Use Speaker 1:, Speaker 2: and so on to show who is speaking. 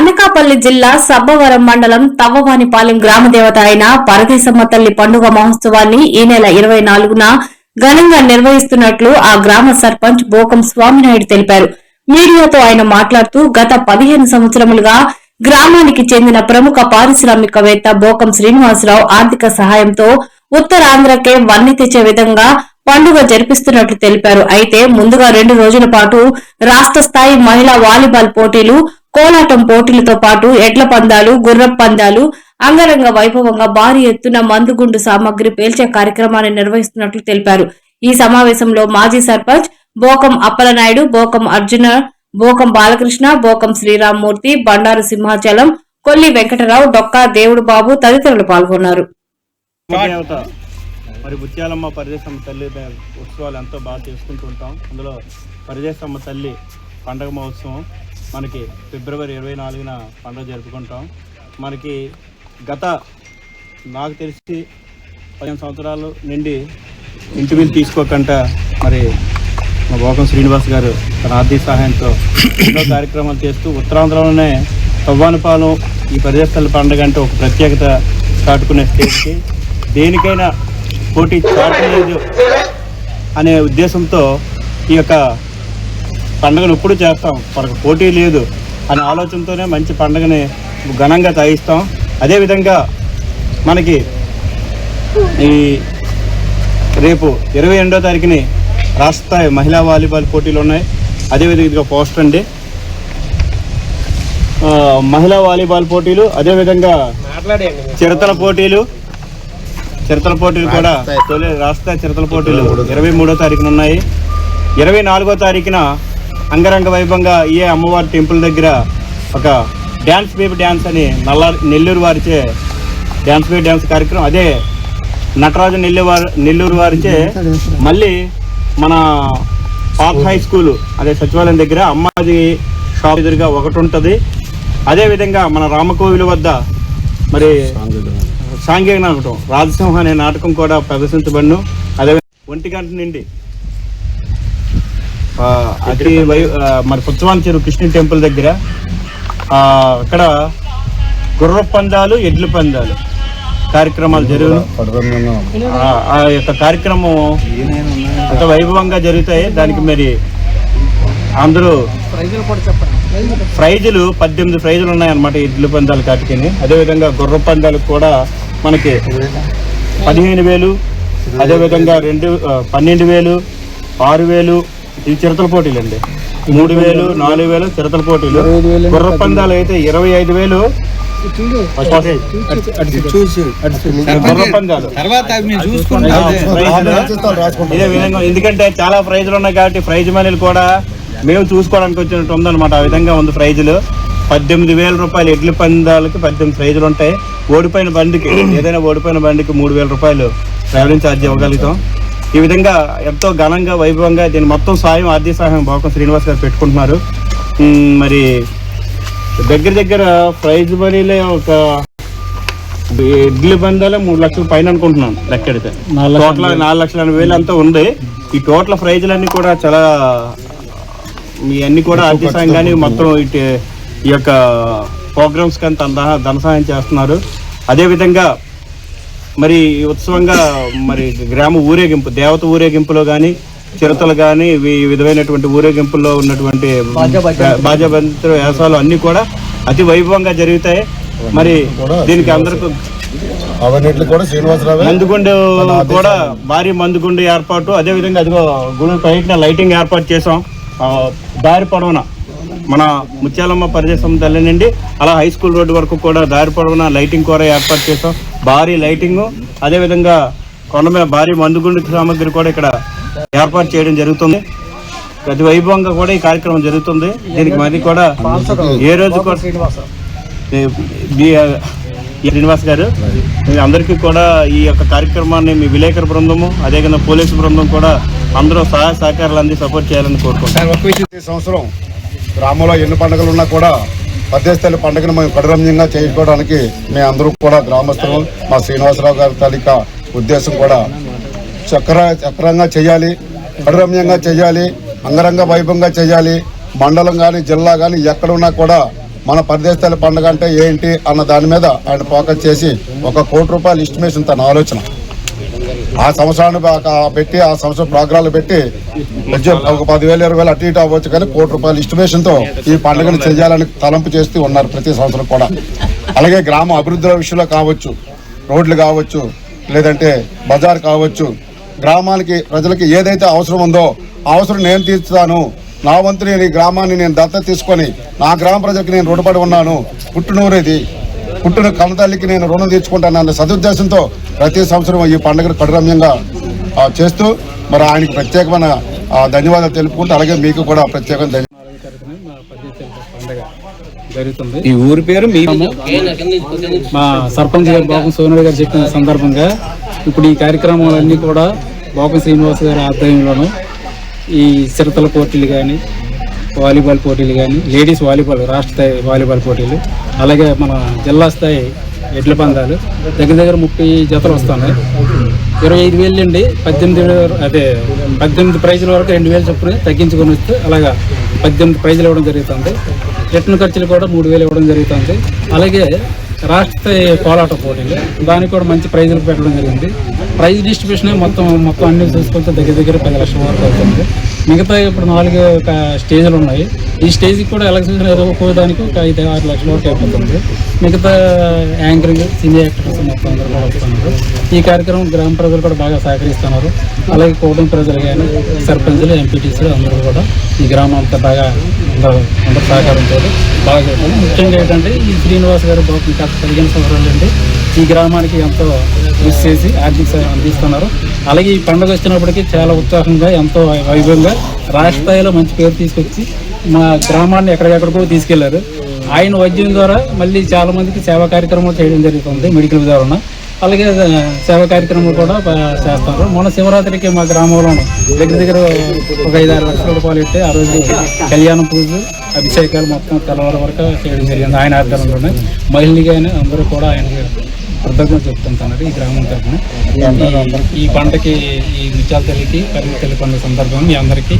Speaker 1: అనకాపల్లి జిల్లా సబ్బవరం మండలం తవ్వవానిపాలెం గ్రామ దేవత అయిన పరదేశమ్మ తల్లి పండుగ మహోత్సవాన్ని ఈ నెల 24న ఘనంగా నిర్వహిస్తున్నట్లు ఆ గ్రామ సర్పంచ్ బోకం స్వామినాయుడు తెలిపారు. మీడియాతో ఆయన మాట్లాడుతూ గత 15 సంవత్సరములుగా గ్రామానికి చెందిన ప్రముఖ పారిశ్రామికవేత్త బోకం శ్రీనివాసరావు ఆర్థిక సహాయంతో ఉత్తరాంధ్రకే వన్నె తెచ్చే విధంగా పండుగ జరిపిస్తున్నట్లు తెలిపారు. అయితే ముందుగా 2 రోజుల పాటు రాష్ట్ర స్థాయి మహిళా వాలీబాల్ పోటీలు, కోలాటం పోటీలతో పాటు ఎడ్ల పందాలు, గుర్రపు పందాలు అంగరంగ వైభవంగా భారీ ఎత్తున మందుగుండు సామగ్రి పేల్చే కార్యక్రమాన్ని నిర్వహిస్తున్నట్లు తెలిపారు. ఈ సమావేశంలో మాజీ సర్పంచ్ బోకం అప్పలనాయుడు, బోకం అర్జున, బోకం బాలకృష్ణ, బోకం శ్రీరామ్మూర్తి, బండారు సింహాచలం, కొల్లి వెంకటరావు, డొక్కా దేవుడు బాబు తదితరులు పాల్గొన్నారు.
Speaker 2: మరి ముత్యాలమ్మ పరదేశమ్మ తల్లి ఉత్సవాలు ఎంతో బాగా చేసుకుంటూ ఉంటాం. అందులో పరదేశమ్మ తల్లి పండగ మహోత్సవం మనకి ఫిబ్రవరి 24న పండుగ జరుపుకుంటాం. మనకి నాకు తెలిసి 15 సంవత్సరాలు నుండి ఇంటి వీలు తీసుకోకుండా మరి మా బోకం శ్రీనివాస్ గారు తన ఆర్థిక సహాయంతో ఎన్నో కార్యక్రమాలు చేస్తూ ఉత్తరాంధ్రలోనే తవ్వానిపాలెం ఈ పరదేశ పండుగ అంటే ఒక ప్రత్యేకత చాటుకునే స్టేజ్కి దేనికైనా పోటీ చాటలేదు అనే ఉద్దేశంతో ఈ యొక్క పండుగను ఎప్పుడు చేస్తాం, మనకు పోటీ లేదు అనే ఆలోచనతోనే మంచి పండుగని ఘనంగా తాగిస్తాం. అదేవిధంగా మనకి ఈ రేపు 22వ తారీఖుని రాష్ట్ర స్థాయి మహిళా వాలీబాల్ పోటీలు ఉన్నాయి. అదేవిధంగా ఇదిగో పోస్టర్ అండి, మహిళా వాలీబాల్ పోటీలు, అదేవిధంగా చిరతల పోటీలు కూడా రాష్ట్ర చిరతల పోటీలు 23వ తారీఖున ఉన్నాయి. 24వ తారీఖున అంగరంగ వైభవంగా ఏ అమ్మవారి టెంపుల్ దగ్గర ఒక డ్యాన్స్ బేబీ డ్యాన్స్ అని నెల్లూరు వారిచే డ్యాన్స్ బేబీ డ్యాన్స్ కార్యక్రమం, అదే నటరాజు నెల్లూరు వారిచే మళ్ళీ మన పాత హై స్కూలు అదే సచివాలయం దగ్గర అమ్మాది షాప్ ఎదురుగా ఒకటి ఉంటుంది. అదేవిధంగా మన రామకోవిల వద్ద మరి సాంఘిక నాటకం రాజసింహ అనే నాటకం కూడా ప్రదర్శించబడును. అదే 1 గంట నుండి మరి పుచ్చవాని చెరువు కృష్ణ టెంపుల్ దగ్గర అక్కడ గుర్రపు పందాలు, ఎడ్ల పందాలు కార్యక్రమాలు జరుగును. ఆ యొక్క కార్యక్రమం అంత వైభవంగా జరుగుతాయి. దానికి మరి అందరూ ప్రైజులు 18 ప్రైజులు ఉన్నాయన్నమాట ఎడ్ల పందాలు కాటికి. అదేవిధంగా గుర్రపు పందాలకు కూడా మనకి 15,000, అదేవిధంగా 12,000, 6,000 ఇవి చిరతల పోటీలు అండి. 3,000, 4,000 చిరతల పోటీలు. గుర్రపు పందాలు అయితే 25,000 గుర్ర పందాలు. ఇదే విధంగా ఎందుకంటే చాలా ప్రైజులు ఉన్నాయి కాబట్టి ప్రైజ్ మనీలు కూడా మేము చూసుకోవడానికి వచ్చినట్టు ఉందన్నమాట. ఆ విధంగా ఉంది ప్రైజులు. 18,000 రూపాయలు ఎడ్ల పందాలకి 18 ప్రైజులు ఉంటాయి. ఓడిపోయిన బండికి ఏదైనా ఓడిపోయిన బండికి 3,000 రూపాయలు ట్రావెలింగ్ ఛార్జ్ ఇవ్వగలుగుతాం. ఈ విధంగా ఎంతో ఘనంగా వైభవంగా దీని మొత్తం సాయం ఆర్థిక సహాయం బోకం శ్రీనివాస్ గారు పెట్టుకుంటున్నారు. మరి దగ్గర ప్రైజ్ మనీలే ఒక ఎడ్ల పందాలే 3 లక్షల పైన అనుకుంటున్నాను లెక్కెడితే. టోటల్ 4,80,000 అంతా ఉంది. ఈ టోటల్ ప్రైజులన్నీ కూడా చాలా ఇవన్నీ కూడా ఆర్థిక సాయం కానీ మొత్తం ఈ యొక్క ప్రోగ్రామ్స్ కానీ ధన సహాయం చేస్తున్నారు. అదేవిధంగా మరి ఉత్సవంగా మరి గ్రామ ఊరేగింపు, దేవత ఊరేగింపులో కానీ చిరతలు కానీ ఈ విధమైనటువంటి ఊరేగింపుల్లో ఉన్నటువంటి బాజాబంత్ర వేసాలు అన్నీ కూడా అతి వైభవంగా జరుగుతాయి. మరి దీనికి అందరికీ మందుగుండు కూడా భారీ మందుగుండు ఏర్పాటు, అదేవిధంగా అదిగో గుడి పైన లైటింగ్ ఏర్పాటు చేసాం. దారి పొడవున మన ముత్యాలమ్మ పరదేశమ్మ తల్లి నుండి అలా హై స్కూల్ రోడ్డు వరకు కూడా దారి పొడవున లైటింగ్ కూడా ఏర్పాటు చేసాం. భారీ లైటింగ్, అదేవిధంగా కొండ మీద భారీ మందుగుండు సామగ్రి కూడా ఇక్కడ ఏర్పాటు చేయడం జరుగుతుంది. ప్రతి వైభవంగా కూడా ఈ కార్యక్రమం జరుగుతుంది. దీనికి మరి కూడా ఏ రోజు కూడా శ్రీనివాస్ గారు అందరికీ కూడా ఈ యొక్క కార్యక్రమాన్ని మీ విలేకరు బృందము, అదేవిధంగా పోలీసు బృందం కూడా అందరూ సహాయ సహకారాలు అంది సపోర్ట్ చేయాలని కోరుకుంటాం.
Speaker 3: ఈ సంవత్సరం గ్రామంలో ఎన్ని పండుగలు ఉన్నా కూడా పరదేశ తల్లి పండుగను మేము కడురమ్యంగా చేసుకోవడానికి మేము అందరూ కూడా గ్రామస్తులు మా శ్రీనివాసరావు గారి తాలూకా ఉద్దేశం కూడా చక్రంగా చేయాలి, కడురమ్యంగా చేయాలి, అంగరంగ వైభవంగా చేయాలి. మండలం కానీ జిల్లా కానీ ఎక్కడ ఉన్నా కూడా మన పరదేశాల పండుగ అంటే ఏంటి అన్న దాని మీద ఆయన ఫోకస్ చేసి ₹1 కోటి ఎస్టిమేషన్ తన ఆలోచన. ఆ సంవత్సరాన్ని పెట్టి ఆ సంవత్సరం ప్రోగ్రాంలు పెట్టి ఒక 10,000 20,000 అటు ఇటు అవ్వచ్చు, కానీ ₹1 కోటి ఎస్టిమేషన్తో ఈ పండుగను చేయాలని తలంపు చేస్తూ ఉన్నారు ప్రతి సంవత్సరం కూడా. అలాగే గ్రామ అభివృద్ధి విషయంలో కావచ్చు, రోడ్లు కావచ్చు, లేదంటే బజార్ కావచ్చు, గ్రామానికి ప్రజలకి ఏదైతే అవసరం ఉందో ఆ అవసరం నేను తీర్చుతాను, నా వంతు నేను ఈ గ్రామాన్ని నేను దత్తత తీసుకొని నా గ్రామ ప్రజలకు నేను రుణపడి ఉన్నాను, పుట్టినూరు ఇది, పుట్టిన కన్నతల్లికి నేను రుణం తీర్చుకుంటాను అన్న సదుద్దేశంతో ప్రతి సంవత్సరం ఈ పండుగను కడురమ్యంగా చేస్తూ మరి ఆయనకు ప్రత్యేకమైన ధన్యవాదాలు తెలుపుకుంటూ అలాగే మీకు కూడా ప్రత్యేకంగా
Speaker 4: జరుగుతుంది. ఈ ఊరి పేరు మా సర్పంచ్ గారు బోకం సోనరెడ్డి గారు చెప్పిన సందర్భంగా ఇప్పుడు ఈ కార్యక్రమాలన్నీ కూడా బోకం శ్రీనివాస్ గారి ఆధ్వర్యంలోనూ ఈ చిరతల పోటీలు కానీ, వాలీబాల్ పోటీలు కానీ, లేడీస్ వాలీబాల్ రాష్ట్ర స్థాయి వాలీబాల్ పోటీలు, అలాగే మన జిల్లా స్థాయి ఎడ్ల పందాలు దగ్గర దగ్గర 30 జతలు వస్తున్నాయి. 25,000 నుండి 18 ప్రైజుల వరకు 2,000 చొప్పున తగ్గించుకొని వస్తే అలాగా 18 ప్రైజులు ఇవ్వడం జరుగుతుంది. రిటర్న్ ఖర్చులు కూడా 3,000 ఇవ్వడం జరుగుతుంది. అలాగే రాష్ట్ర స్థాయి కోలాట పోటీలు దానికి కూడా మంచి ప్రైజులు పెట్టడం జరిగింది. ప్రైజ్ డిస్ట్రిబ్యూషన్ మొత్తం అన్ని చూసుకుంటే దగ్గర దగ్గర 10 లక్షల వరకు అవుతుంది. మిగతా ఇప్పుడు 4 స్టేజ్లు ఉన్నాయి. ఈ స్టేజ్కి కూడా ఎలక్షన్ ఒక్కోదానికి ఒక 5-6 లక్షల వరకు అయిపోతుంది. మిగతా యాంకరింగ్, సీనియర్ యాక్టర్స్ మొత్తం అందరూ కూడా వస్తున్నారు. ఈ కార్యక్రమం గ్రామ ప్రజలు కూడా బాగా సహకరిస్తున్నారు. అలాగే కూటమి ప్రజలు కానీ, సర్పంచులు, ఎంపీటీసీలు అందరూ కూడా ఈ గ్రామం అంతా బాగా అందరూ సహకారంతో బాగా చేస్తారు. ముఖ్యంగా ఏంటంటే ఈ శ్రీనివాస్ గారు గత 15 సంవత్సరాల నుండి ఈ గ్రామానికి ఎంతో కృషి చేసి ఆర్థిక సాయం అందిస్తున్నారు. అలాగే ఈ పండుగ వచ్చినప్పటికీ చాలా ఉత్సాహంగా, ఎంతో వైభవంగా రాష్ట్ర స్థాయిలో మంచి పేరు తీసుకొచ్చి మా గ్రామాన్ని ఎక్కడికెక్కడికో తీసుకెళ్లారు. ఆయన వైద్యం ద్వారా మళ్ళీ చాలా మందికి సేవా కార్యక్రమాలు చేయడం జరుగుతుంది మెడికల్ ద్వారా. అలాగే సేవా కార్యక్రమాలు కూడా చేస్తారు. మొన్న శివరాత్రికి మా గ్రామంలో దగ్గర దగ్గర ఒక 5-6 లక్షల రూపాయలు ఇస్తే ఆ రోజు కళ్యాణం పూజలు, అభిషేకాలు మొత్తం తెల్లవారు వరకు చేయడం జరిగింది ఆయన ఆధ్వర్యంలోనే. మహిళలు కానీ అందరూ కూడా ఆయనకి కృతజ్ఞత చెప్తుంటున్నారు ఈ గ్రామం తరఫున. ఈ పంటకి, ఈ ముత్యాల తల్లికి, కరిమ తల్లి పండుగ సందర్భంగా మీ అందరికీ